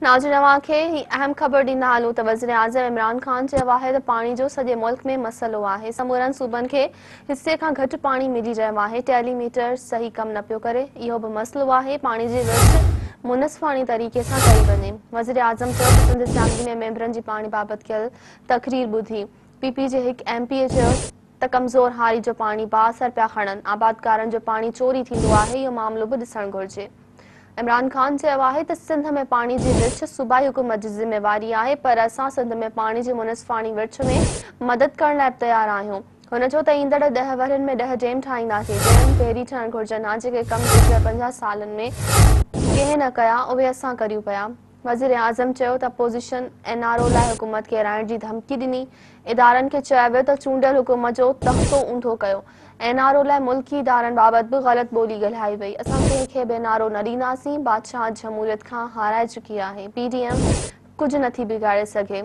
नाज़रीन खे ही अहम ख़बर ॾींदा हलूं त वज़ीर आज़म इमरान ख़ान चयो आहे त पाणी जो सॼे मुल्क में मसइलो आहे। समूरनि सूबनि खे हिसे खां घटि पाणी मिली रहियो आहे। टेलीमीटर सही कम न पियो करे, इहो बि मसइलो आहे। पाणी जी विर्छ मुनसिफ़ाणी तरीक़े सां कई वञे। वज़ीर आज़म चयो त सिंध असेंबली में मेंबरनि जी पाणी बाबति कयल तक़रीर ॿुधी। पीपी जे हिकु एमपीए चयो त कमज़ोर हारी जो पाणी बाअसर पिया खणनि। आबादकारनि जो पाणी चोरी थींदो आहे, इहो मामलो बि ॾिसणु घुरिजे। इमरान ख़ान चयो आहे त सिंध में पाणी जी विर्छ सूबाई हुकूमत जी ज़िम्मेवारी आहे, पर असां सिंध में पाणी जी मुनसिफ़ाणी विर्छ में मदद करण लाइ तयार आहियूं। हुन चयो त ईंदड़ 10 वरनि में 10 डैम ठाहींदासीं। डैम पहिरीं ठहण घुरिजनि हा, जेके कम गुज़िरियल 50 सालनि में कंहिं न कया, उहे असां करियूं पिया। वज़ीर आज़म चयो त अपोज़िशन एनआरओ लाइ हुकूमत खे राइण जी धमकी ॾिनी। इदारनि खे चयो वियो त चूंडियल हुकूमत जो तख़्तो ऊंधो कयो। एनआरओ लाइ मुल्की इदारनि बाबति बि ग़लति ॿोली ॻाल्हाई वई। असां कंहिंखे बि एनआरओ न ॾींदासीं। बादशाह जमहूरियत खां हाराए चुकी आहे। पीडीएम कुझु नथी बिगाड़े सघे।